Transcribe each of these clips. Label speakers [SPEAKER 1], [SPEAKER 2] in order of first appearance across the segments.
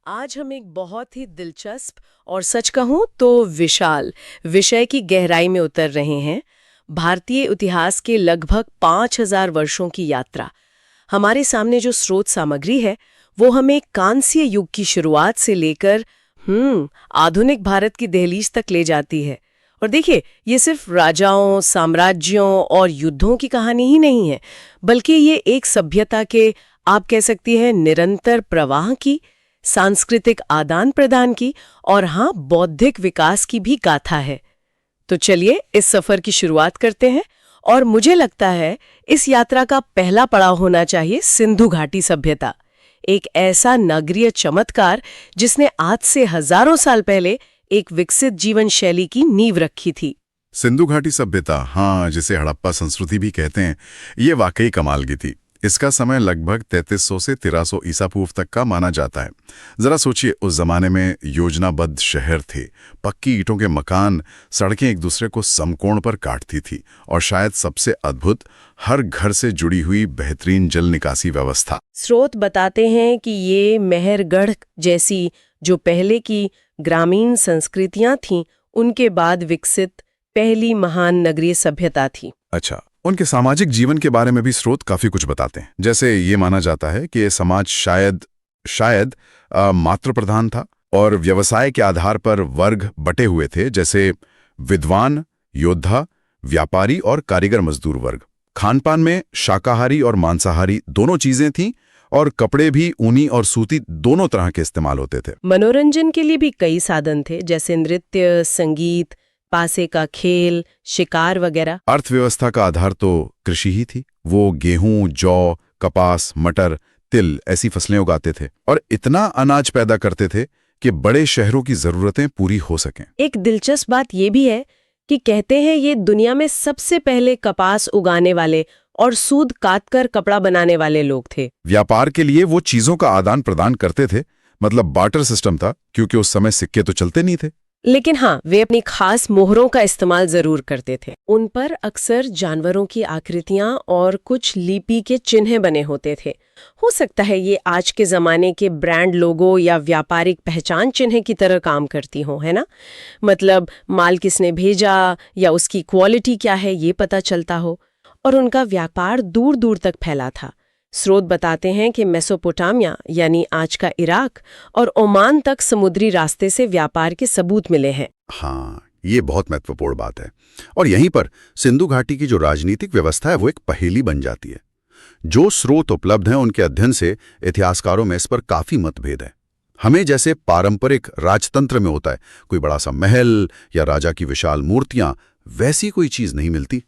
[SPEAKER 1] आज हम एक बहुत ही दिलचस्प और सच कहूं तो विशाल विषय की गहराई में उतर रहे हैं। भारतीय इतिहास के लगभग 5000 वर्षों की यात्रा। हमारे सामने जो स्रोत सामग्री है वो हमें कांस्य युग की शुरुआत से लेकर आधुनिक भारत की दहलीज तक ले जाती है। और देखिए, ये सिर्फ राजाओं, साम्राज्यों और युद्धों की कहानी ही नहीं है, बल्कि ये एक सभ्यता के, आप कह सकती हैं, निरंतर प्रवाह की, सांस्कृतिक आदान प्रदान की और हाँ, बौद्धिक विकास की भी गाथा है। तो चलिए इस सफर की शुरुआत करते हैं। और मुझे लगता है इस यात्रा का पहला पड़ाव होना चाहिए सिंधु घाटी सभ्यता, एक ऐसा नगरीय चमत्कार जिसने आज से हजारों साल पहले एक विकसित जीवन शैली की नींव रखी थी।
[SPEAKER 2] सिंधु घाटी सभ्यता, हाँ, जिसे हड़प्पा संस्कृति भी कहते हैं, ये वाकई कमाल की थी। इसका समय लगभग 3300 से 1300 ईसा पूर्व तक का माना जाता है। जरा सोचिए, उस जमाने में योजनाबद्ध शहर थे, पक्की ईंटों के मकान, सड़कें एक दूसरे को समकोण पर काटती थी और शायद सबसे अद्भुत, हर घर से जुड़ी हुई बेहतरीन जल निकासी व्यवस्था।
[SPEAKER 1] स्रोत बताते हैं कि ये मेहरगढ़ जैसी जो पहले की ग्रामीण संस्कृतियां थीं, उनके बाद विकसित पहली महान नगरीय सभ्यता थी।
[SPEAKER 2] अच्छा, उनके सामाजिक जीवन के बारे में भी स्रोत काफी कुछ बताते हैं। जैसे ये माना जाता है कि ये समाज शायद मातृ प्रधान था और व्यवसाय के आधार पर वर्ग बटे हुए थे, जैसे विद्वान, योद्धा, व्यापारी और कारीगर मजदूर वर्ग। खानपान में शाकाहारी और मांसाहारी दोनों चीजें थीं और कपड़े भी ऊनी और सूती दोनों तरह के इस्तेमाल होते थे।
[SPEAKER 1] मनोरंजन के लिए भी कई साधन थे, जैसे नृत्य, संगीत, पासे का खेल, शिकार वगैरह।
[SPEAKER 2] अर्थव्यवस्था का आधार तो कृषि ही थी। वो गेहूं, जौ, कपास, मटर, तिल ऐसी फसलें उगाते थे और इतना अनाज पैदा करते थे कि बड़े शहरों की जरूरतें पूरी हो सकें।
[SPEAKER 1] एक दिलचस्प बात ये भी है कि कहते हैं ये दुनिया में सबसे पहले कपास उगाने वाले और सूत काटकर कपड़ा बनाने वाले लोग थे।
[SPEAKER 2] व्यापार के लिए वो चीजों का आदान प्रदान करते थे, मतलब बार्टर सिस्टम था, क्योंकि उस समय सिक्के तो चलते नहीं थे।
[SPEAKER 1] लेकिन हाँ, वे अपनी खास मोहरों का इस्तेमाल जरूर करते थे। उन पर अक्सर जानवरों की आकृतियां और कुछ लिपि के चिन्ह बने होते थे। हो सकता है ये आज के जमाने के ब्रांड लोगो या व्यापारिक पहचान चिन्ह की तरह काम करती हो, है ना? मतलब माल किसने भेजा या उसकी क्वालिटी क्या है ये पता चलता हो। और उनका व्यापार दूर दूर तक फैला था। स्रोत बताते हैं कि मेसोपोटामिया यानी आज का इराक और ओमान तक समुद्री रास्ते से व्यापार के सबूत मिले हैं।
[SPEAKER 2] हाँ, ये बहुत महत्वपूर्ण बात है। और यहीं पर सिंधु घाटी की जो राजनीतिक व्यवस्था है वो एक पहेली बन जाती है। जो स्रोत उपलब्ध हैं उनके अध्ययन से इतिहासकारों में इस पर काफी मतभेद है। हमें जैसे पारंपरिक राजतंत्र में होता है, कोई बड़ा सा महल या राजा की विशाल मूर्तियां, वैसी कोई चीज नहीं मिलती।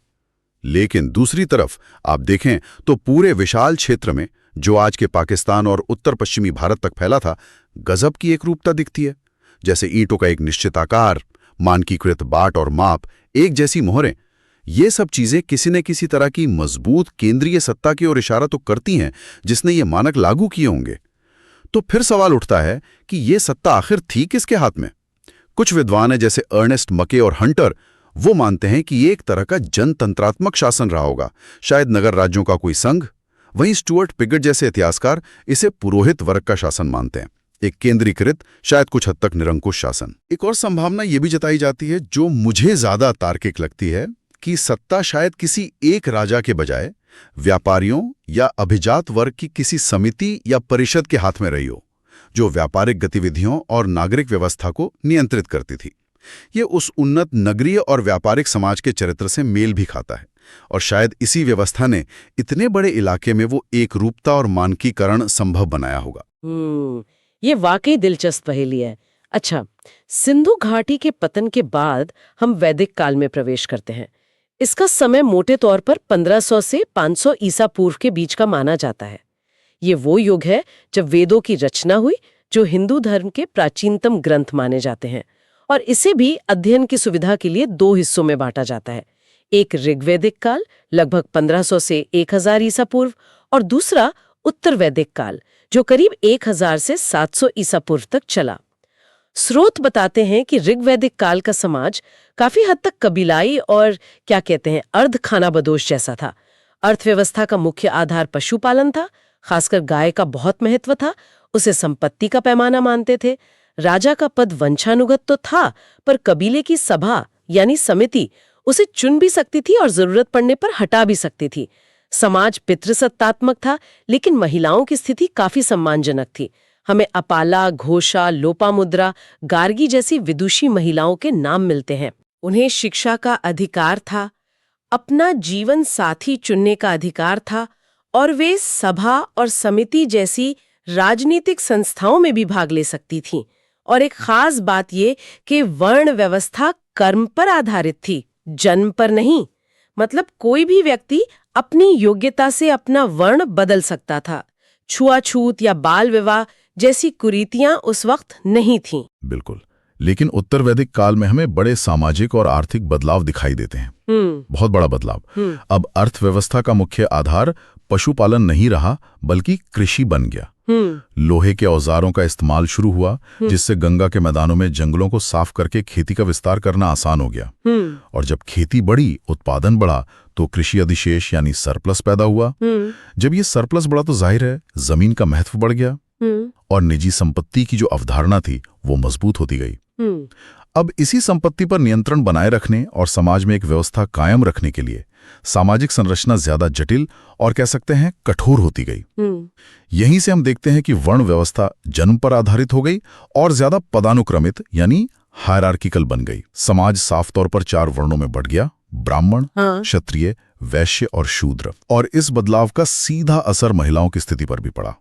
[SPEAKER 2] लेकिन दूसरी तरफ आप देखें तो पूरे विशाल क्षेत्र में, जो आज के पाकिस्तान और उत्तर पश्चिमी भारत तक फैला था, गजब की एक रूपता दिखती है। जैसे ईंटों का एक निश्चित आकार, मानकीकृत बाट और माप, एक जैसी मोहरें, ये सब चीजें किसी न किसी तरह की मजबूत केंद्रीय सत्ता की ओर इशारा तो करती हैं, जिसने ये मानक लागू किए होंगे। तो फिर सवाल उठता है कि ये सत्ता आखिर थी किसके हाथ में? कुछ विद्वान हैं जैसे अर्नेस्ट मके और हंटर, वो मानते हैं कि ये एक तरह का जनतंत्रात्मक शासन रहा होगा, शायद नगर राज्यों का कोई संघ। वहीं स्टुअर्ट पिगट जैसे इतिहासकार इसे पुरोहित वर्ग का शासन मानते हैं, एक केंद्रीकृत, शायद कुछ हद तक निरंकुश शासन। एक और संभावना ये भी जताई जाती है, जो मुझे ज्यादा तार्किक लगती है, कि सत्ता शायद किसी एक राजा के बजाय व्यापारियों या अभिजात वर्ग की किसी समिति या परिषद के हाथ में रही हो, जो व्यापारिक गतिविधियों और नागरिक व्यवस्था को नियंत्रित करती थी। ये उस उन्नत नगरीय और व्यापारिक समाज के चरित्र से मेल भी खाता है और शायद इसी व्यवस्था ने इतने बड़े इलाके में वो एक रूपता और मानकीकरण संभव बनाया होगा।
[SPEAKER 1] ये वाकई दिलचस्प पहेली है। अच्छा, सिंधु घाटी के पतन के बाद हम वैदिक काल में प्रवेश करते हैं। इसका समय मोटे तौर पर 1500 से 500 ईसा पूर्व के बीच का माना जाता है। ये वो युग है जब वेदों की रचना हुई, जो हिंदू धर्म के प्राचीनतम ग्रंथ माने जाते हैं। और इसे भी अध्ययन की सुविधा के लिए दो हिस्सों में बांटा जाता है। एक ऋग्वैदिक काल लगभग 1500 से 1000 ईसा पूर्व और दूसरा उत्तर वैदिक काल जो करीब 1000 से 700 ईसा पूर्व तक चला। स्रोत बताते हैं कि ऋग्वैदिक काल का समाज काफी हद तक कबीलाई और क्या कहते हैं अर्ध खानाबदोश जैसा था। अर्थव्यवस्था का मुख्य आधार पशुपालन था, खासकर गाय का बहुत महत्व था। उसे संपत्ति का पैमाना मानते थे। राजा का पद वंशानुगत तो था, पर कबीले की सभा यानी समिति उसे चुन भी सकती थी और जरूरत पड़ने पर हटा भी सकती थी। समाज पितृसत्तात्मक था, लेकिन महिलाओं की स्थिति काफी सम्मानजनक थी। हमें अपाला, घोषा, लोपामुद्रा, गार्गी जैसी विदुषी महिलाओं के नाम मिलते हैं। उन्हें शिक्षा का अधिकार था, अपना जीवन साथी चुनने का अधिकार था, और वे सभा और समिति जैसी राजनीतिक संस्थाओं में भी भाग ले सकती थीं। और एक खास बात ये कि वर्ण व्यवस्था कर्म पर आधारित थी, जन्म पर नहीं। मतलब कोई भी व्यक्ति अपनी योग्यता से अपना वर्ण बदल सकता था। छुआछूत या बाल विवाह जैसी कुरीतियां उस वक्त नहीं थीं।
[SPEAKER 3] बिल्कुल। लेकिन उत्तर वैदिक काल में हमें बड़े सामाजिक और आर्थिक बदलाव दिखाई देते हैं। बहुत बड़ा बदलाव। अब अर्थव्यवस्था का मुख्य आधार पशुपालन नहीं रहा, बल्कि कृषि बन गया। लोहे के औजारों का इस्तेमाल शुरू हुआ, जिससे गंगा के मैदानों में जंगलों को साफ करके खेती का विस्तार करना आसान हो गया। और जब खेती बढ़ी, उत्पादन बढ़ा, तो कृषि अधिशेष यानी सरप्लस पैदा हुआ। जब ये सरप्लस बढ़ा तो जाहिर है जमीन का महत्व बढ़ गया और निजी संपत्ति की जो अवधारणा थी वो मजबूत होती गई। अब इसी संपत्ति पर नियंत्रण बनाए रखने और समाज में एक व्यवस्था कायम रखने के लिए सामाजिक संरचना ज्यादा जटिल और कह सकते हैं कठोर होती गई। यहीं से हम देखते हैं कि वर्ण व्यवस्था जन्म पर आधारित हो गई और ज्यादा पदानुक्रमित यानी हायरार्किकल बन गई। समाज साफ तौर पर 4 वर्णों में बढ़ गया: ब्राह्मण, क्षत्रिय, वैश्य और शूद्र। और इस बदलाव का सीधा असर महिलाओं की स्थिति पर भी पड़ा।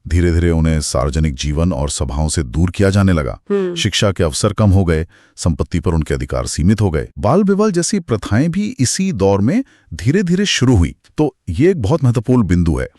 [SPEAKER 3] धीरे धीरे उन्हें सार्वजनिक जीवन और सभाओं से दूर किया जाने लगा। शिक्षा के अवसर कम हो गए, संपत्ति पर उनके अधिकार सीमित हो गए। बाल विवाह जैसी प्रथाएं भी इसी दौर में धीरे धीरे शुरू हुई। तो ये एक बहुत महत्वपूर्ण बिंदु है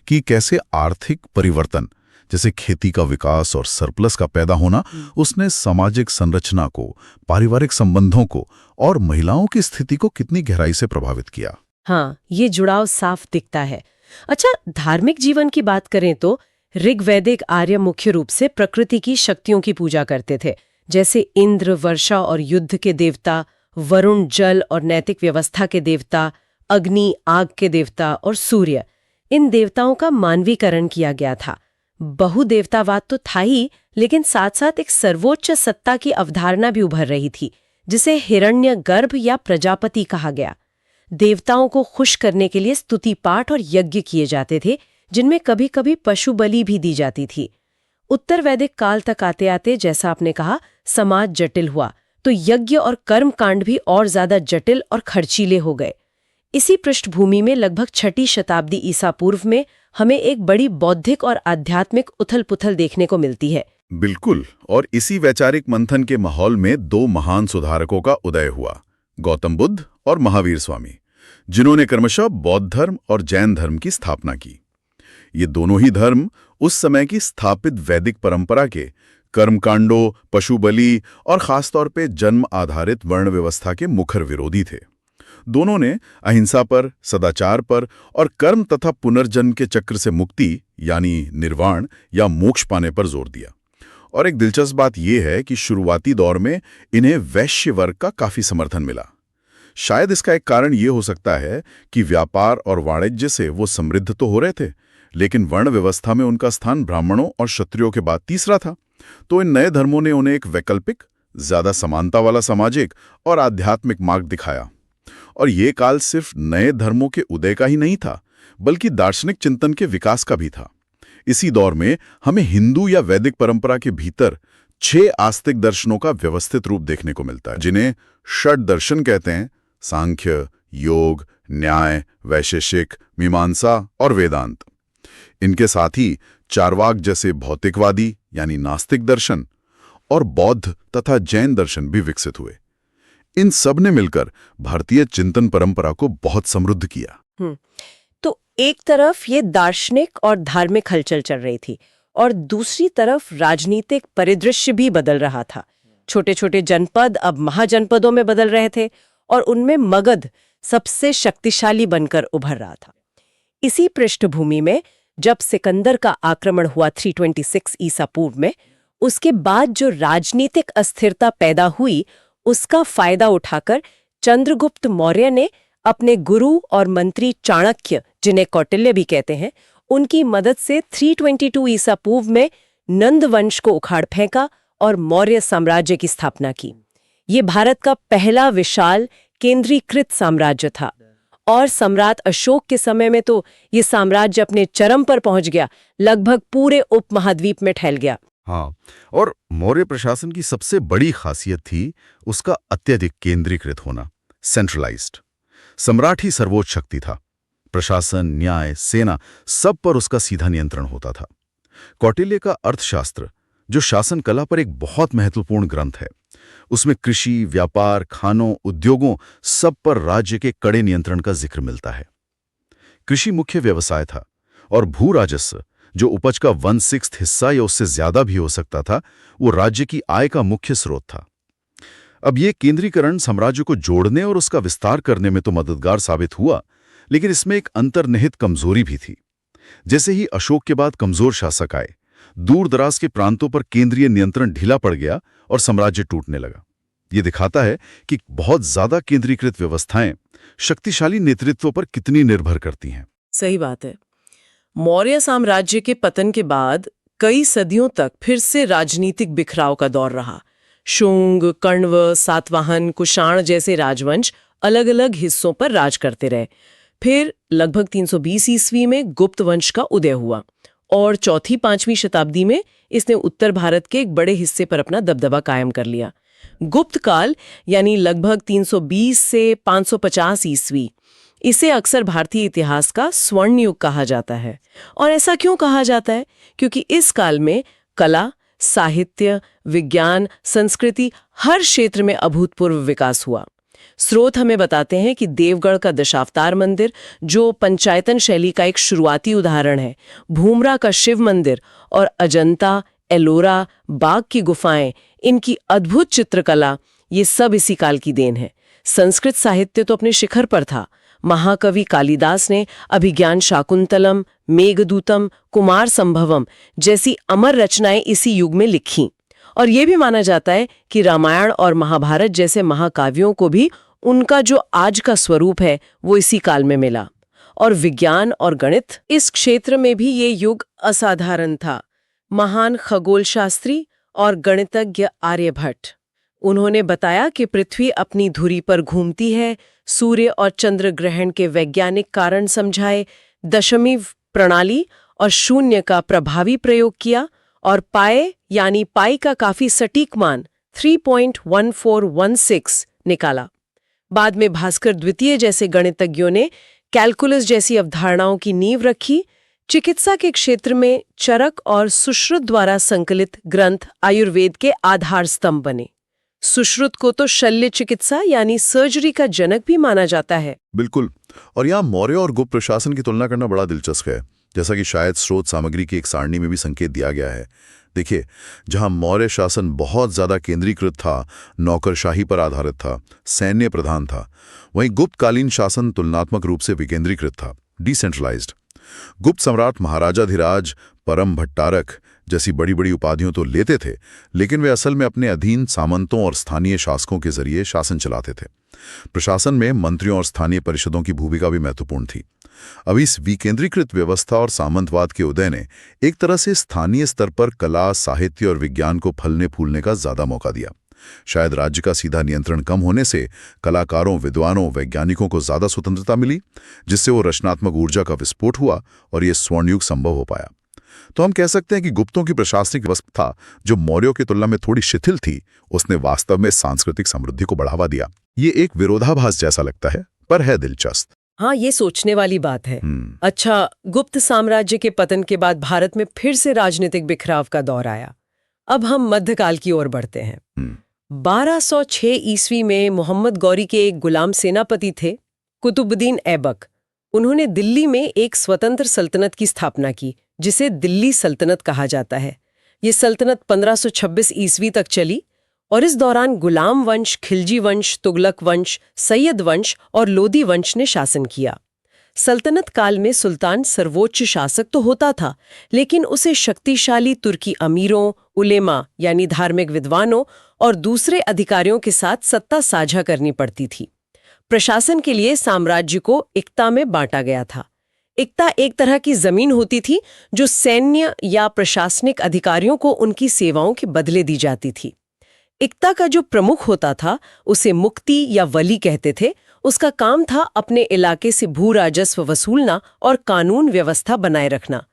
[SPEAKER 3] कि कैसे आर्थिक परिवर्तन जैसे खेती का विकास और सरप्लस का पैदा होना उसने सामाजिक संरचना को, पारिवारिक संबंधों को और महिलाओं की स्थिति को कितनी गहराई से प्रभावित किया।
[SPEAKER 1] हाँ, ये जुड़ाव साफ दिखता है। अच्छा, धार्मिक जीवन की बात करें तो ऋग्वैदिक आर्य मुख्य रूप से प्रकृति की शक्तियों की पूजा करते थे, जैसे इंद्र वर्षा और युद्ध के देवता, वरुण जल और नैतिक व्यवस्था के देवता, अग्नि आग के देवता और सूर्य। इन देवताओं का मानवीकरण किया गया था। बहुदेवतावाद तो था ही, लेकिन साथ साथ एक सर्वोच्च सत्ता की अवधारणा भी उभर रही थी, जिसे हिरण्यगर्भ या प्रजापति कहा गया। देवताओं को खुश करने के लिए स्तुति पाठ और यज्ञ किए जाते थे, जिनमें कभी कभी पशु बलि भी दी जाती थी। उत्तर वैदिक काल तक आते आते, जैसा आपने कहा, समाज जटिल हुआ, तो यज्ञ और कर्म कांड भी और ज्यादा जटिल और खर्चीले हो गए। इसी पृष्ठभूमि में लगभग 6ठी शताब्दी ईसा पूर्व में हमें एक बड़ी बौद्धिक और आध्यात्मिक उथल-पुथल देखने को मिलती है।
[SPEAKER 2] बिल्कुल, और इसी वैचारिक मंथन के माहौल में 2 महान सुधारकों का उदय हुआ, गौतम बुद्ध और महावीर स्वामी, जिन्होंने क्रमशः बौद्ध धर्म और जैन धर्म की स्थापना की। ये दोनों ही धर्म उस समय की स्थापित वैदिक परंपरा के कर्मकांडों, पशु बलि और खासतौर पे जन्म आधारित वर्ण व्यवस्था के मुखर विरोधी थे। दोनों ने अहिंसा पर, सदाचार पर और कर्म तथा पुनर्जन्म के चक्र से मुक्ति यानी निर्वाण या मोक्ष पाने पर जोर दिया। और एक दिलचस्प बात यह है कि शुरुआती दौर में इन्हें वैश्य वर्ग का काफी समर्थन मिला। शायद इसका एक कारण ये हो सकता है कि व्यापार और वाणिज्य से वो समृद्ध तो हो रहे थे, लेकिन वर्ण व्यवस्था में उनका स्थान ब्राह्मणों और क्षत्रियों के बाद तीसरा था। तो इन नए धर्मों ने उन्हें एक वैकल्पिक, ज्यादा समानता वाला सामाजिक और आध्यात्मिक मार्ग दिखाया। और ये काल सिर्फ नए धर्मों के उदय का ही नहीं था, बल्कि दार्शनिक चिंतन के विकास का भी था। इसी दौर में हमें हिंदू या वैदिक परंपरा के भीतर 6 आस्तिक दर्शनों का व्यवस्थित रूप देखने को मिलता है, जिन्हें षड दर्शन कहते हैं: सांख्य, योग, न्याय, वैशेषिक, मीमांसा और वेदांत। इनके साथ ही चार्वाक जैसे भौतिकवादी यानी नास्तिक दर्शन और बौद्ध तथा जैन दर्शन भी विकसित हुए। इन सब ने मिलकर भारतीय चिंतन परंपरा को बहुत समृद्ध किया।
[SPEAKER 1] तो एक तरफ ये दार्शनिक और धार्मिक हलचल चल रही थी, और दूसरी तरफ राजनीतिक परिदृश्य भी बदल रहा था। छोटे छोटे जनपद अब महाजनपदों में बदल रहे थे, और उनमें मगध सबसे शक्तिशाली बनकर उभर रहा था। इसी पृष्ठभूमि में जब सिकंदर का आक्रमण हुआ 326 ईसा पूर्व में, उसके बाद जो राजनीतिक अस्थिरता पैदा हुई, उसका फायदा उठाकर चंद्रगुप्त मौर्य ने अपने गुरु और मंत्री चाणक्य, जिन्हें कौटिल्य भी कहते हैं, उनकी मदद से 322 ईसा पूर्व में नंद वंश को उखाड़ फेंका और मौर्य साम्राज्य की स्थापना की। ये भारत का पहला विशाल केंद्रीकृत साम्राज्य था और सम्राट अशोक के समय में तो ये साम्राज्य अपने चरम पर पहुंच गया, लगभग पूरे उपमहाद्वीप में फैल गया।
[SPEAKER 2] हाँ, और मौर्य प्रशासन की सबसे बड़ी खासियत थी उसका अत्यधिक केंद्रीकृत होना, सेंट्रलाइज्ड। सम्राट ही सर्वोच्च शक्ति था। प्रशासन, न्याय, सेना सब पर उसका सीधा नियंत्रण होता था। कौटिल्य का अर्थशास्त्र, जो शासन कला पर एक बहुत महत्वपूर्ण ग्रंथ है, उसमें कृषि, व्यापार, खानों, उद्योगों सब पर राज्य के कड़े नियंत्रण का जिक्र मिलता है। कृषि मुख्य व्यवसाय था और भू राजस्व, जो उपज का 1/6 हिस्सा या उससे ज्यादा भी हो सकता था, वो राज्य की आय का मुख्य स्रोत था। अब ये केंद्रीकरण साम्राज्य को जोड़ने और उसका विस्तार करने में तो मददगार साबित हुआ, लेकिन इसमें एक अंतर्निहित कमजोरी भी थी। जैसे ही अशोक के बाद कमजोर शासक आए, दूर दराज के प्रांतों पर केंद्रीय नियंत्रण ढीला पड़ गया और साम्राज्य टूटने लगा। ये दिखाता है कि बहुत ज्यादा केंद्रीकृत व्यवस्थाएं शक्तिशाली नेतृत्व पर कितनी निर्भर करती हैं।
[SPEAKER 1] सही बात है। मौर्य साम्राज्य के पतन के बाद कई सदियों तक फिर से राजनीतिक बिखराव का दौर रहा। शुंग, कण्व, सातवाहन, कुषाण जैसे राजवंश अलग अलग हिस्सों पर राज करते रहे। फिर लगभग 320 ईस्वी में गुप्त वंश का उदय हुआ और चौथी 5वीं शताब्दी में इसने उत्तर भारत के एक बड़े हिस्से पर अपना दबदबा कायम कर लिया। गुप्त काल यानी लगभग 320 से 550 ईस्वी, इसे अक्सर भारतीय इतिहास का स्वर्ण युग कहा जाता है। और ऐसा क्यों कहा जाता है? क्योंकि इस काल में कला, साहित्य, विज्ञान, संस्कृति हर क्षेत्र में अभूतपूर्व विकास हुआ। स्रोत हमें बताते हैं कि देवगढ़ का दशावतार मंदिर, जो पंचायतन शैली का एक शुरुआती उदाहरण है, भूमरा का शिव मंदिर और अजंता, एलोरा, बाघ की गुफाएं, इनकी अद्भुत चित्रकला, ये सब इसी काल की देन है। संस्कृत साहित्य तो अपने शिखर पर था। महाकवि कालिदास ने अभिज्ञान शाकुंतलम, मेघदूतम, कुमार संभवम जैसी अमर रचनाएं इसी युग में लिखीं। और ये भी माना जाता है कि रामायण और महाभारत जैसे महाकाव्यों को भी उनका जो आज का स्वरूप है वो इसी काल में मिला। और विज्ञान और गणित, इस क्षेत्र में भी ये युग असाधारण था। महान खगोल शास्त्री और गणितज्ञ आर्यभट्ट, उन्होंने बताया कि पृथ्वी अपनी धुरी पर घूमती है, सूर्य और चंद्र ग्रहण के वैज्ञानिक कारण समझाए, दशमी प्रणाली और शून्य का प्रभावी प्रयोग किया और पाए यानी पाई का काफी सटीक मान 3.1416 निकाला। बाद में भास्कर द्वितीय जैसे गणितज्ञों ने कैलकुलस जैसी अवधारणाओं की नींव रखी। चिकित्सा के क्षेत्र में चरक और सुश्रुत द्वारा संकलित ग्रंथ आयुर्वेद के आधार स्तंभ बने। सुश्रुत को तो शल्य चिकित्सा यानी सर्जरी का जनक भी माना जाता है।
[SPEAKER 3] बिल्कुल। और यहाँ मौर्य और गुप्त प्रशासन की तुलना करना बड़ा दिलचस्प है, जैसा कि शायद स्रोत सामग्री की एक सारणी में भी संकेत दिया गया है। देखिए, जहां मौर्य शासन बहुत ज्यादा केंद्रीकृत था, नौकरशाही पर आधारित था, सैन्य प्रधान था, वहीं गुप्तकालीन शासन तुलनात्मक रूप से विकेंद्रीकृत था, डिसेंट्रलाइज्ड। गुप्त सम्राट महाराजाधिराज, परम भट्टारक जैसी बड़ी बड़ी उपाधियों तो लेते थे, लेकिन वे असल में अपने अधीन सामंतों और स्थानीय शासकों के जरिए शासन चलाते थे। प्रशासन में मंत्रियों और स्थानीय परिषदों की भूमिका भी महत्वपूर्ण थी। अब इस विकेंद्रीकृत व्यवस्था और सामंतवाद के उदय ने एक तरह से स्थानीय स्तर पर कला, साहित्य और विज्ञान को फलने फूलने का ज्यादा मौका दिया। शायद राज्य का सीधा नियंत्रण कम होने से कलाकारों, विद्वानों, वैज्ञानिकों को ज्यादा स्वतंत्रता मिली, जिससे वो रचनात्मक ऊर्जा का विस्फोट हुआ और ये स्वर्णयुग संभव हो पाया। तो हम कह सकते हैं कि गुप्तों की प्रशासनिक व्यवस्था, जो मौर्यों की तुलना में थोड़ी शिथिल थी, उसने वास्तव में सांस्कृतिक समृद्धि को बढ़ावा दिया। ये एक विरोधाभास जैसा लगता है, पर है दिलचस्प।
[SPEAKER 1] हाँ, ये सोचने वाली बात है। अच्छा, गुप्त साम्राज्य के पतन के बाद भारत में फिर से राजनीतिक बिखराव का दौर आया। अब हम मध्यकाल की ओर बढ़ते हैं। 1206 ईस्वी में मोहम्मद गौरी के एक गुलाम सेनापति थे, कुतुबुद्दीन ऐबक। उन्होंने दिल्ली में एक स्वतंत्र सल्तनत की स्थापना की, जिसे दिल्ली सल्तनत कहा जाता है। ये सल्तनत 1526 ईस्वी तक चली और इस दौरान गुलाम वंश, खिलजी वंश, तुगलक वंश, सैयद वंश और लोदी वंश ने शासन किया। सल्तनत काल में सुल्तान सर्वोच्च शासक तो होता था, लेकिन उसे शक्तिशाली तुर्की अमीरों, उलेमा यानी धार्मिक विद्वानों और दूसरे अधिकारियों के साथ सत्ता साझा करनी पड़ती थी। प्रशासन के लिए साम्राज्य को इक्ता में बांटा गया था। इक्ता एक तरह की जमीन होती थी जो सैन्य या प्रशासनिक अधिकारियों को उनकी सेवाओं के बदले दी जाती थी। इक्ता का जो प्रमुख होता था उसे मुक्ति या वली कहते थे। उसका काम था अपने इलाके से भू राजस्व वसूलना और कानून व्यवस्था बनाए रखना।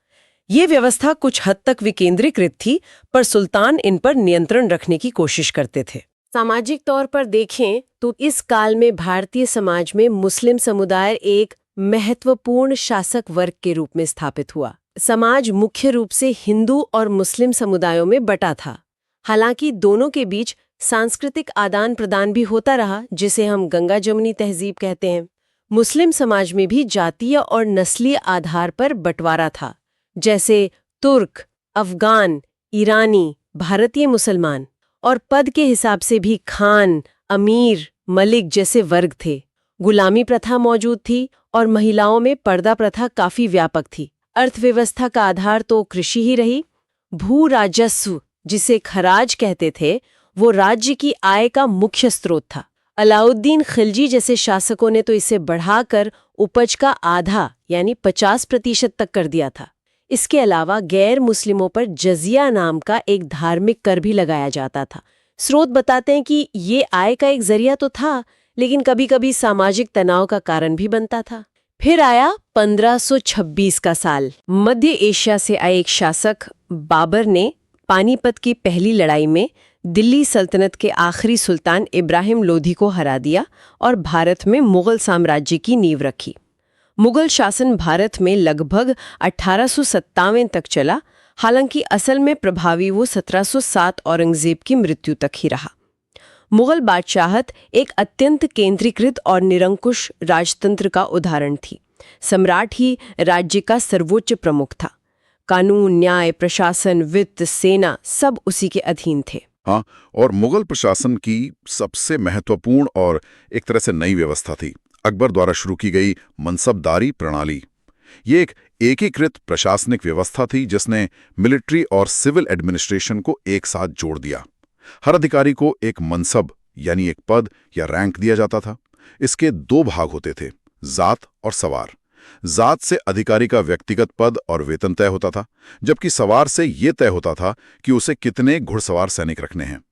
[SPEAKER 1] ये व्यवस्था कुछ हद तक विकेंद्रीकृत थी, पर सुल्तान इन पर नियंत्रण रखने की कोशिश करते थे। सामाजिक तौर पर देखें तो इस काल में भारतीय समाज में मुस्लिम समुदाय एक महत्वपूर्ण शासक वर्ग के रूप में स्थापित हुआ। समाज मुख्य रूप से हिंदू और मुस्लिम समुदायों में बटा था। हालांकि दोनों के बीच सांस्कृतिक आदान प्रदान भी होता रहा, जिसे हम गंगा जमुनी तहजीब कहते हैं। मुस्लिम समाज में भी जातीय और नस्लीय आधार पर बंटवारा था, जैसे तुर्क, अफगान, ईरानी, भारतीय मुसलमान, और पद के हिसाब से भी खान, अमीर, मलिक जैसे वर्ग थे। गुलामी प्रथा मौजूद थी और महिलाओं में पर्दा प्रथा काफी व्यापक थी। अर्थव्यवस्था का आधार तो कृषि ही रही। भू राजस्व, जिसे खराज कहते थे, वो राज्य की आय का मुख्य स्रोत था। अलाउद्दीन खिलजी जैसे शासकों ने तो इसे बढ़ाकर उपज का आधा यानी 50% तक कर दिया था। इसके अलावा गैर मुस्लिमों पर जजिया नाम का एक धार्मिक कर भी लगाया जाता था। स्रोत बताते हैं कि ये आय का एक जरिया तो था, लेकिन कभी कभी सामाजिक तनाव का कारण भी बनता था। फिर आया 1526 का साल। मध्य एशिया से आए एक शासक बाबर ने पानीपत की पहली लड़ाई में दिल्ली सल्तनत के आखिरी सुल्तान इब्राहिम लोधी को हरा दिया और भारत में मुगल साम्राज्य की नींव रखी। मुगल शासन भारत में लगभग 1857 तक चला। हालांकि असल में प्रभावी वो 1707 औरंगजेब की मृत्यु तक ही रहा। मुगल बादशाहत एक अत्यंत केंद्रीकृत और निरंकुश राजतंत्र का उदाहरण थी। सम्राट ही राज्य का सर्वोच्च प्रमुख था। कानून, न्याय, प्रशासन, वित्त, सेना सब उसी के अधीन थे।
[SPEAKER 3] हाँ, और मुगल प्रशासन की सबसे महत्वपूर्ण और एक तरह से नई व्यवस्था थी अकबर द्वारा शुरू की गई मनसबदारी प्रणाली। ये एक एकीकृत प्रशासनिक व्यवस्था थी जिसने मिलिट्री और सिविल एडमिनिस्ट्रेशन को एक साथ जोड़ दिया। हर अधिकारी को एक मनसब यानी एक पद या रैंक दिया जाता था। इसके दो भाग होते थे, जात और सवार। जात से अधिकारी का व्यक्तिगत पद और वेतन तय होता था, जबकि सवार से यह तय होता था कि उसे कितने घुड़सवार सैनिक रखने हैं।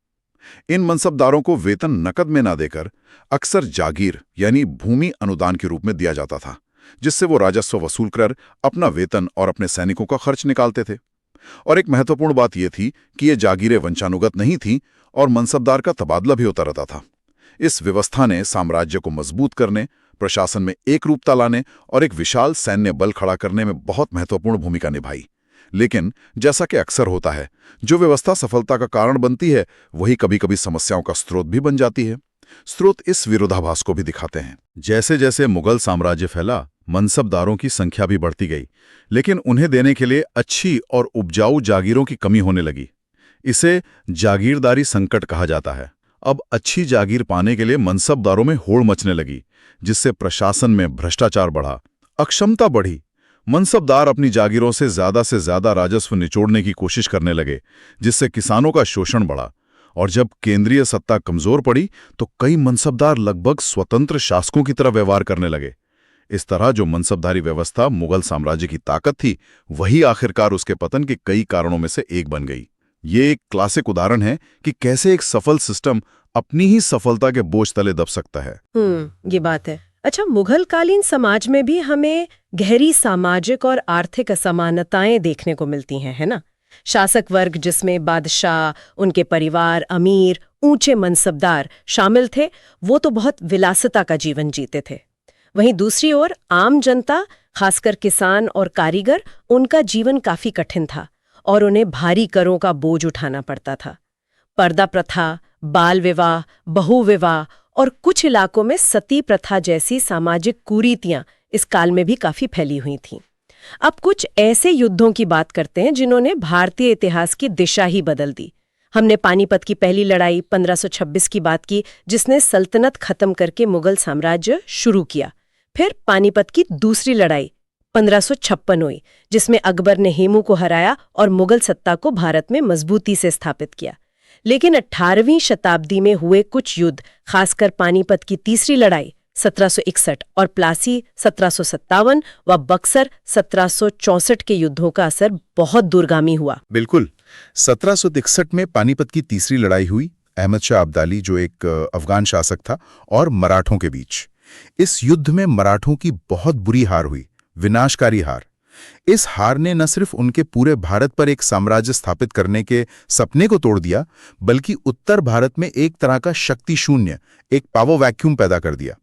[SPEAKER 3] इन मनसबदारों को वेतन नकद में ना देकर अक्सर जागीर यानी भूमि अनुदान के रूप में दिया जाता था, जिससे वो राजस्व वसूल कर अपना वेतन और अपने सैनिकों का खर्च निकालते थे। और एक महत्वपूर्ण बात यह थी कि ये जागीरें वंशानुगत नहीं थीं और मनसबदार का तबादला भी होता रहता था। इस व्यवस्था ने साम्राज्य को मजबूत करने, प्रशासन में एक रूपता लाने और एक विशाल सैन्य बल खड़ा करने में बहुत महत्वपूर्ण भूमिका निभाई। लेकिन जैसा कि अक्सर होता है, जो व्यवस्था सफलता का कारण बनती है वही कभी-कभी समस्याओं का स्रोत भी बन जाती है। स्रोत इस विरोधाभास को भी दिखाते हैं। जैसे जैसे मुगल साम्राज्य फैला, मनसबदारों की संख्या भी बढ़ती गई, लेकिन उन्हें देने के लिए अच्छी और उपजाऊ जागीरों की कमी होने लगी। इसे जागीरदारी संकट कहा जाता है। अब अच्छी जागीर पाने के लिए मनसबदारों में होड़ मचने लगी, जिससे प्रशासन में भ्रष्टाचार बढ़ा, अक्षमता बढ़ी। मनसबदार अपनी जागीरों से ज्यादा राजस्व निचोड़ने की कोशिश करने लगे, जिससे किसानों का शोषण बढ़ा। और जब केंद्रीय सत्ता कमजोर पड़ी तो कई मनसबदार लगभग स्वतंत्र शासकों की तरह व्यवहार करने लगे। इस तरह जो मनसबदारी व्यवस्था मुगल साम्राज्य की ताकत थी, वही आखिरकार उसके पतन के कई कारणों में से एक बन गई। ये एक क्लासिक उदाहरण है कि कैसे एक सफल सिस्टम अपनी ही सफलता के बोझ तले दब सकता है।
[SPEAKER 1] ये बात है। अच्छा, मुगल कालीन समाज में भी हमें गहरी सामाजिक और आर्थिक असमानताएं देखने को मिलती हैं, है ना? शासक वर्ग जिसमें बादशाह, उनके परिवार, अमीर, ऊंचे मनसबदार शामिल थे, वो तो बहुत विलासिता का जीवन जीते थे। वहीं दूसरी ओर आम जनता, खासकर किसान और कारीगर, उनका जीवन काफी कठिन था और उन्हें भारी करों का बोझ उठाना पड़ता था। पर्दा प्रथा, बाल विवाह, बहु विवाह और कुछ इलाकों में सती प्रथा जैसी सामाजिक कुरीतियां इस काल में भी काफी फैली हुई थीं। अब कुछ ऐसे युद्धों की बात करते हैं जिन्होंने भारतीय इतिहास की दिशा ही बदल दी। हमने पानीपत की पहली लड़ाई 1526 की बात की, जिसने सल्तनत खत्म करके मुगल साम्राज्य शुरू किया। फिर पानीपत की दूसरी लड़ाई 1556 हुई, जिसमें अकबर ने हेमू को हराया और मुगल सत्ता को भारत में मजबूती से स्थापित किया। लेकिन 18वीं शताब्दी में हुए कुछ युद्ध, खासकर पानीपत की तीसरी लड़ाई, 1761 और प्लासी 1757 व बक्सर 1764 के युद्धों का असर बहुत दूरगामी हुआ।
[SPEAKER 3] बिल्कुल। 1761 में पानीपत की तीसरी लड़ाई हुई, अहमद शाह अब्दाली जो एक अफगान शासक था और मराठों के बीच। इस युद्ध में मराठों की बहुत बुरी हार हुई, विनाशकारी हार। इस हार ने न सिर्फ उनके पूरे भारत पर एक साम्राज्य स्थापित करने के सपने को तोड़ दिया, बल्कि उत्तर भारत में एक तरह का शक्ति शून्य, एक पावर वैक्यूम पैदा कर दिया,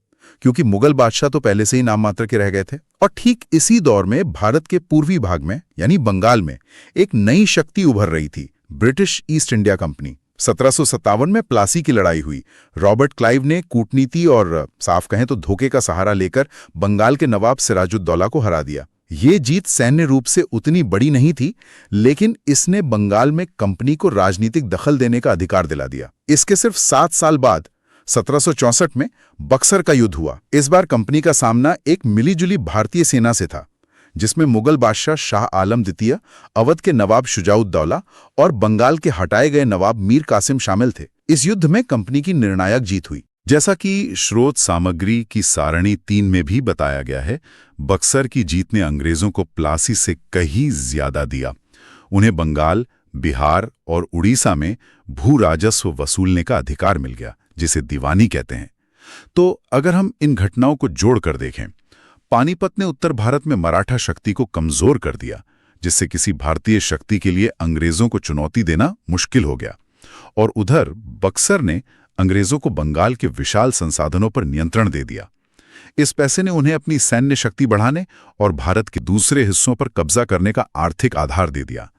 [SPEAKER 3] क्योंकि मुगल बादशाह तो पहले से ही नाम मात्र के रह गए थे। और ठीक इसी दौर में भारत के पूर्वी भाग में यानी बंगाल में एक नई शक्ति उभर रही थी, ब्रिटिश ईस्ट इंडिया कंपनी। 1757 में प्लासी की लड़ाई हुई। रॉबर्ट क्लाइव ने कूटनीति और साफ कहें तो धोखे का सहारा लेकर बंगाल के नवाब सिराजुद्दौला को हरा दिया। ये जीत सैन्य रूप से उतनी बड़ी नहीं थी, लेकिन इसने बंगाल में कंपनी को राजनीतिक दखल देने का अधिकार दिला दिया। इसके सिर्फ 7 साल बाद 1764 में बक्सर का युद्ध हुआ। इस बार कंपनी का सामना एक मिलीजुली भारतीय सेना से था, जिसमें मुगल बादशाह शाह आलम द्वितीय, अवध के नवाब शुजाउद्दौला और बंगाल के हटाए गए नवाब मीर कासिम शामिल थे। इस युद्ध में कंपनी की निर्णायक जीत हुई। जैसा कि स्रोत सामग्री की सारणी 3 में भी बताया गया है, बक्सर की जीत ने अंग्रेजों को प्लासी से कहीं ज्यादा दिया। उन्हें बंगाल, बिहार और उड़ीसा में भू राजस्व वसूलने का अधिकार मिल गया, जिसे दीवानी कहते हैं। तो अगर हम इन घटनाओं को जोड़कर देखें, पानीपत ने उत्तर भारत में मराठा शक्ति को कमजोर कर दिया, जिससे किसी भारतीय शक्ति के लिए अंग्रेजों को चुनौती देना मुश्किल हो गया। और उधर बक्सर ने अंग्रेजों को बंगाल के विशाल संसाधनों पर नियंत्रण दे दिया। इस पैसे ने उन्हें अपनी सैन्य शक्ति बढ़ाने और भारत के दूसरे हिस्सों पर कब्जा करने का आर्थिक आधार दे दिया।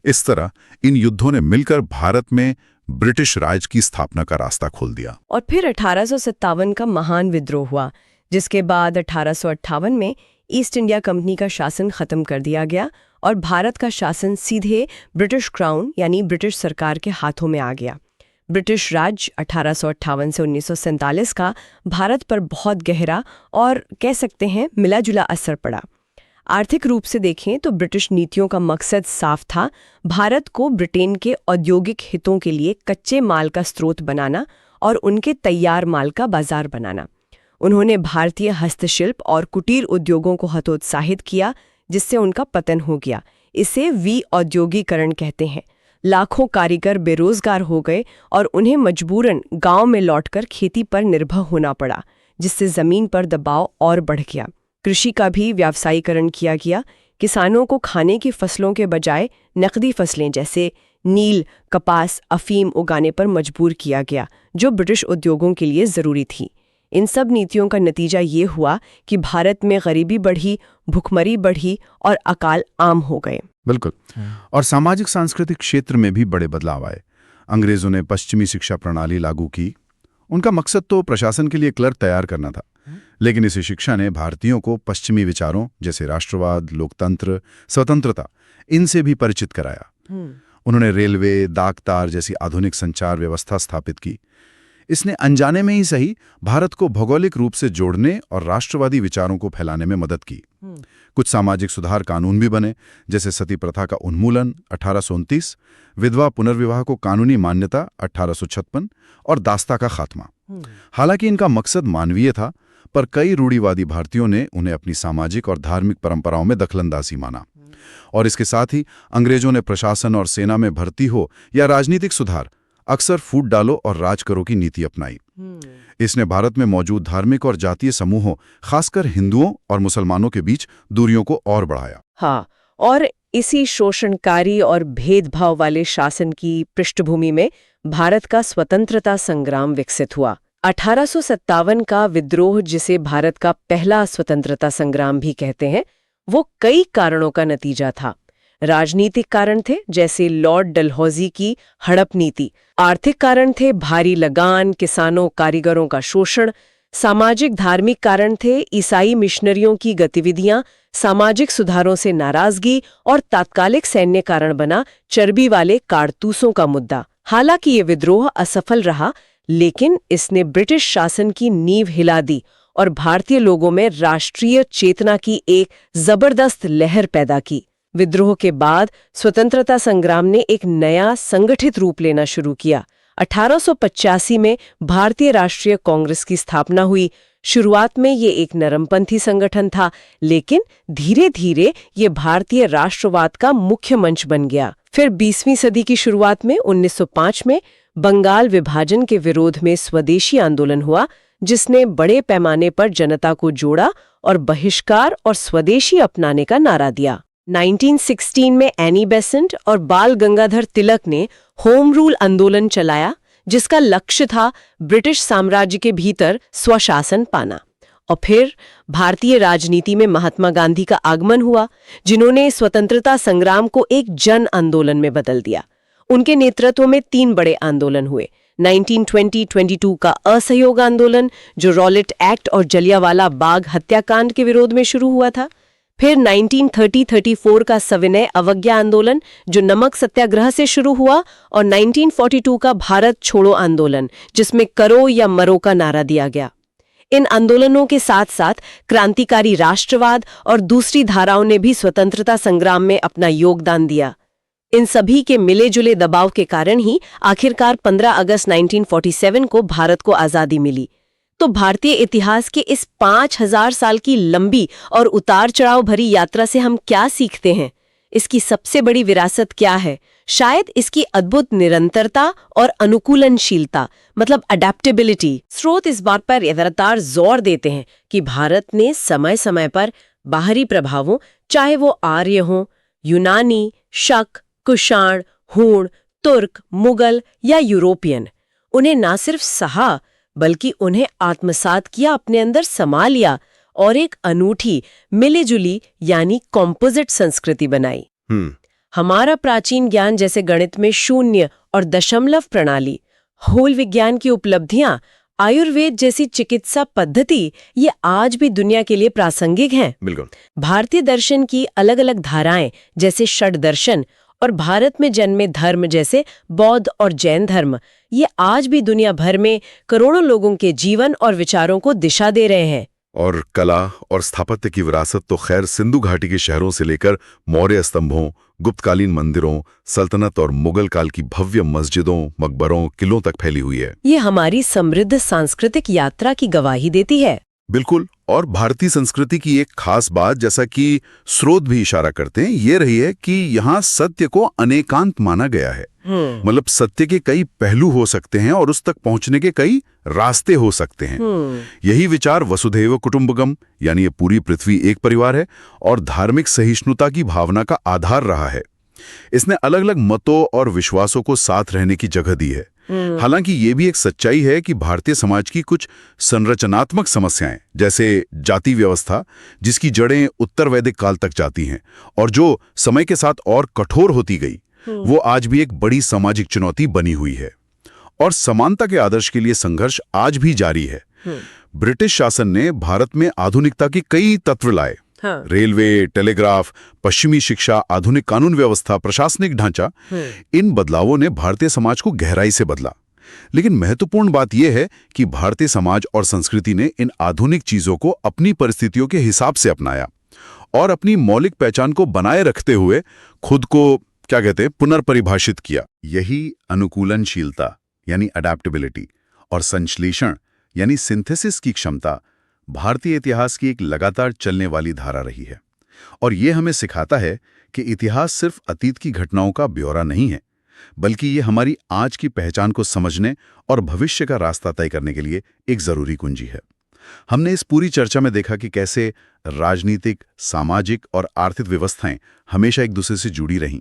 [SPEAKER 3] इस तरह इन युद्धों ने मिलकर भारत में ब्रिटिश राज की स्थापना का रास्ता खोल दिया।
[SPEAKER 1] और फिर 1857 का महान विद्रोह हुआ, जिसके बाद 1858 में ईस्ट इंडिया कंपनी का शासन खत्म कर दिया गया और भारत का शासन सीधे ब्रिटिश क्राउन यानी ब्रिटिश सरकार के हाथों में आ गया। ब्रिटिश राज 1858 से 1947 का भारत पर बहुत गहरा और कह सकते हैं मिला जुला असर पड़ा। आर्थिक रूप से देखें तो ब्रिटिश नीतियों का मकसद साफ था, भारत को ब्रिटेन के औद्योगिक हितों के लिए कच्चे माल का स्रोत बनाना और उनके तैयार माल का बाजार बनाना। उन्होंने भारतीय हस्तशिल्प और कुटीर उद्योगों को हतोत्साहित किया, जिससे उनका पतन हो गया। इसे औद्योगीकरण कहते हैं। लाखों कारीगर बेरोजगार हो गए और उन्हें मजबूरन गांव में लौटकर खेती पर निर्भर होना पड़ा, जिससे जमीन पर दबाव और बढ़ गया। कृषि का भी व्यावसायीकरण किया गया। किसानों को खाने की फसलों के बजाय नकदी फसलें जैसे नील, कपास, अफीम उगाने पर मजबूर किया गया, जो ब्रिटिश उद्योगों के लिए जरूरी थी। इन सब नीतियों का नतीजा ये हुआ कि भारत में गरीबी बढ़ी, भुखमरी बढ़ी और अकाल आम हो गए।
[SPEAKER 2] बिल्कुल। और सामाजिक सांस्कृतिक क्षेत्र में भी बड़े बदलाव आए। अंग्रेजों ने पश्चिमी शिक्षा प्रणाली लागू की। उनका मकसद तो प्रशासन के लिए क्लर्क तैयार करना था, लेकिन इस शिक्षा ने भारतीयों को पश्चिमी विचारों जैसे राष्ट्रवाद, लोकतंत्र, स्वतंत्रता, इनसे भी परिचित कराया। उन्होंने रेलवे, डाकतार जैसी आधुनिक संचार व्यवस्था स्थापित की। इसने अनजाने में ही सही भारत को भौगोलिक रूप से जोड़ने और राष्ट्रवादी विचारों को फैलाने में मदद की। कुछ सामाजिक सुधार कानून भी बने, जैसे सती प्रथा का उन्मूलन 1829, विधवा पुनर्विवाह को कानूनी मान्यता 1856 और दास्ता का खात्मा। हालांकि इनका मकसद मानवीय था, पर कई रूढ़िवादी भारतीयों ने उन्हें अपनी सामाजिक और धार्मिक परंपराओं में दखलंदाजी माना। और इसके साथ ही अंग्रेजों ने प्रशासन और सेना में भर्ती हो या राजनीतिक सुधार अक्सर फूट डालो और राज करो की नीति अपनाई। इसने भारत में मौजूद धार्मिक और जातीय समूहों, खासकर हिंदुओं और मुसलमानों के बीच दूरियों को और बढ़ाया।
[SPEAKER 1] हाँ, और इसी शोषणकारी और भेदभाव वाले शासन की पृष्ठभूमि में भारत का स्वतंत्रता संग्राम विकसित हुआ। 1857 का विद्रोह, जिसे भारत का पहला स्वतंत्रता संग्राम भी कहते हैं, वो कई कारणों का नतीजा था। राजनीतिक कारण थे, जैसे लॉर्ड डलहौजी की हड़प नीति। आर्थिक कारण थे, भारी लगान, किसानों कारीगरों का शोषण। सामाजिक धार्मिक कारण थे, ईसाई मिशनरियों की गतिविधियां, सामाजिक सुधारों से नाराजगी, और तात्कालिक सैन्य कारण बना चर्बी वाले कारतूसों का मुद्दा। हालांकि ये विद्रोह असफल रहा, लेकिन इसने ब्रिटिश शासन की नींव हिला दी और भारतीय लोगों में राष्ट्रीय चेतना की एक जबरदस्त लहर पैदा की। विद्रोह के बाद स्वतंत्रता संग्राम ने एक नया संगठित रूप लेना शुरू किया। 1885 में भारतीय राष्ट्रीय कांग्रेस की स्थापना हुई, शुरुआत में ये एक नरमपंथी संगठन था, लेकिन धीरे धीरे ये भारतीय राष्ट्रवाद का मुख्य मंच बन गया। फिर 20वीं सदी की शुरुआत में 1905 में बंगाल विभाजन के विरोध में स्वदेशी आंदोलन हुआ, जिसने बड़े पैमाने पर जनता को जोड़ा और बहिष्कार और स्वदेशी अपनाने का नारा दिया। 1916 में एनी बेसेंट और बाल गंगाधर तिलक ने होम रूल आंदोलन चलाया, जिसका लक्ष्य था ब्रिटिश साम्राज्य के भीतर स्वशासन पाना। और फिर भारतीय राजनीति में महात्मा गांधी का आगमन हुआ, जिन्होंने स्वतंत्रता संग्राम को एक जन आंदोलन में बदल दिया। उनके नेतृत्व में 3 बड़े आंदोलन हुए। 1920-22 का असहयोग आंदोलन, जो रॉलेट एक्ट और जलियांवाला बाग हत्याकांड के विरोध में शुरू हुआ था। फिर 1930-34 का सविनय अवज्ञा आंदोलन, जो नमक सत्याग्रह से शुरू हुआ, और 1942 का भारत छोड़ो आंदोलन, जिसमें करो या मरो का नारा दिया गया। इन आंदोलनों के साथ साथ क्रांतिकारी राष्ट्रवाद और दूसरी धाराओं ने भी स्वतंत्रता संग्राम में अपना योगदान दिया। इन सभी के मिले जुले दबाव के कारण ही आखिरकार 15 अगस्त 1947 को भारत को आज़ादी मिली। तो भारतीय इतिहास के इस 5000 साल की लंबी और उतार चढ़ाव भरी यात्रा से हम क्या सीखते हैं? इसकी सबसे बड़ी विरासत क्या है? शायद इसकी अद्भुत निरंतरता और अनुकूलनशीलता, मतलब अडेप्टेबिलिटी। स्रोत इस बात पर लगातार जोर देते हैं कि भारत ने समय समय पर बाहरी प्रभावों, चाहे वो आर्य हों, यूनानी, शक, कुषाण, हूण, तुर्क, मुगल या यूरोपियन, उन्हें ना सिर्फ सहा बल्कि उन्हें आत्मसात किया, अपने अंदर समा लिया और एक अनूठी मिलीजुली यानी कॉम्पोजिट संस्कृति बनाई। हमारा प्राचीन ज्ञान, जैसे गणित में शून्य और दशमलव प्रणाली, होल विज्ञान की उपलब्धियां, आयुर्वेद जैसी चिकित्सा पद्धति, ये आज भी दुनिया के लिए प्रासंगिक हैं।
[SPEAKER 2] बिल्कुल।
[SPEAKER 1] भारतीय दर्शन की अलग अलग धाराएं, जैसे षड दर्शन, और भारत में जन्मे धर्म जैसे बौद्ध और जैन धर्म, ये आज भी दुनिया भर में करोड़ों लोगों के जीवन और विचारों को दिशा दे रहे हैं।
[SPEAKER 2] और कला और स्थापत्य की विरासत तो खैर सिंधु घाटी के शहरों से लेकर मौर्य स्तंभों, गुप्तकालीन मंदिरों, सल्तनत और मुगल काल की भव्य मस्जिदों, मकबरों, किलों तक फैली हुई है।
[SPEAKER 1] ये हमारी समृद्ध सांस्कृतिक यात्रा की गवाही देती है।
[SPEAKER 2] बिल्कुल। और भारतीय संस्कृति की एक खास बात, जैसा कि स्रोत भी इशारा करते हैं, ये रही है कि यहाँ सत्य को अनेकांत माना गया है। मतलब सत्य के कई पहलू हो सकते हैं और उस तक पहुंचने के कई रास्ते हो सकते हैं। यही विचार वसुधैव कुटुंबकम, यानी ये पूरी पृथ्वी एक परिवार है, और धार्मिक सहिष्णुता की भावना का आधार रहा है। इसने अलग अलग मतों और विश्वासों को साथ रहने की जगह दी है। हालांकि ये भी एक सच्चाई है कि भारतीय समाज की कुछ संरचनात्मक समस्याएं, जैसे जाति व्यवस्था, जिसकी जड़ें उत्तर वैदिक काल तक जाती हैं और जो समय के साथ और कठोर होती गई, वो आज भी एक बड़ी सामाजिक चुनौती बनी हुई है। और समानता के आदर्श के लिए संघर्ष आज भी जारी है। ब्रिटिश शासन ने भारत में आधुनिकता के कई तत्व लाए। रेलवे, टेलीग्राफ, पश्चिमी शिक्षा, आधुनिक कानून व्यवस्था, प्रशासनिक ढांचा, इन बदलावों ने भारतीय समाज को गहराई से बदला। लेकिन महत्वपूर्ण बात यह है कि भारतीय समाज और संस्कृति ने इन आधुनिक चीजों को अपनी परिस्थितियों के हिसाब से अपनाया और अपनी मौलिक पहचान को बनाए रखते हुए खुद को, क्या कहते हैं, पुनर्परिभाषित किया। यही अनुकूलनशीलता यानी अडैप्टेबिलिटी और संश्लेषण यानी सिंथेसिस की क्षमता भारतीय इतिहास की एक लगातार चलने वाली धारा रही है। और ये हमें सिखाता है कि इतिहास सिर्फ अतीत की घटनाओं का ब्यौरा नहीं है, बल्कि ये हमारी आज की पहचान को समझने और भविष्य का रास्ता तय करने के लिए एक जरूरी कुंजी है। हमने इस पूरी चर्चा में देखा कि कैसे राजनीतिक, सामाजिक और आर्थिक व्यवस्थाएं हमेशा एक दूसरे से जुड़ी रहीं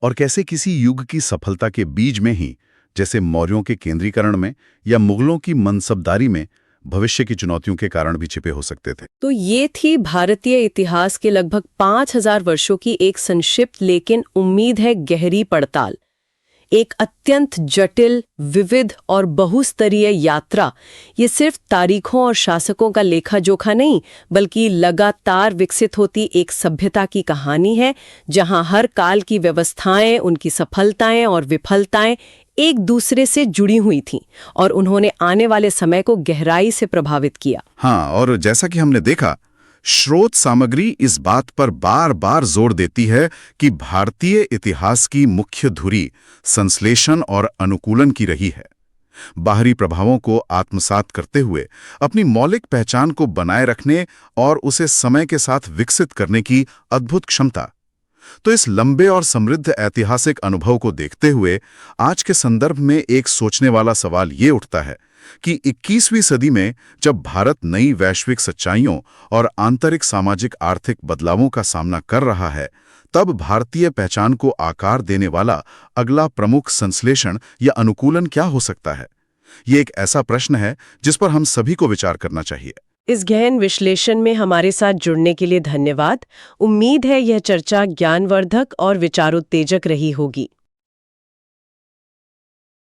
[SPEAKER 2] और कैसे किसी युग की सफलता के बीज में ही, जैसे मौर्यों के केंद्रीकरण में या मुगलों की मनसबदारी में, भविष्य की चुनौतियों के कारण भी छिपे हो सकते थे।
[SPEAKER 1] तो ये थी भारतीय इतिहास के लगभग 5000 वर्षों की एक संक्षिप्त लेकिन उम्मीद है गहरी पड़ताल। एक अत्यंत जटिल, विविध और बहुस्तरीय यात्रा। ये सिर्फ तारीखों और शासकों का लेखा जोखा नहीं, बल्कि लगातार विकसित होती एक सभ्यता की कहानी है, जहां हर काल की व्यवस्थाएं, उनकी सफलताएं और विफलताएं एक दूसरे से जुड़ी हुई थीं और उन्होंने आने वाले समय को गहराई से प्रभावित किया।
[SPEAKER 3] हाँ, और जैसा कि हमने देखा, स्रोत सामग्री इस बात पर बार बार जोर देती है कि भारतीय इतिहास की मुख्य धुरी संश्लेषण और अनुकूलन की रही है।
[SPEAKER 2] बाहरी प्रभावों को आत्मसात करते हुए अपनी मौलिक पहचान को बनाए रखने और उसे समय के साथ विकसित करने की अद्भुत क्षमता। तो इस लंबे और समृद्ध ऐतिहासिक अनुभव को देखते हुए आज के संदर्भ में एक सोचने वाला सवाल ये उठता है कि 21वीं सदी में जब भारत नई वैश्विक सच्चाइयों और आंतरिक सामाजिक आर्थिक बदलावों का सामना कर रहा है, तब भारतीय पहचान को आकार देने वाला अगला प्रमुख संश्लेषण या अनुकूलन क्या हो सकता है? ये एक ऐसा प्रश्न है जिस पर हम सभी को विचार करना चाहिए।
[SPEAKER 1] इस गहन विश्लेषण में हमारे साथ जुड़ने के लिए धन्यवाद। उम्मीद है यह चर्चा ज्ञानवर्धक और विचारोत्तेजक रही होगी।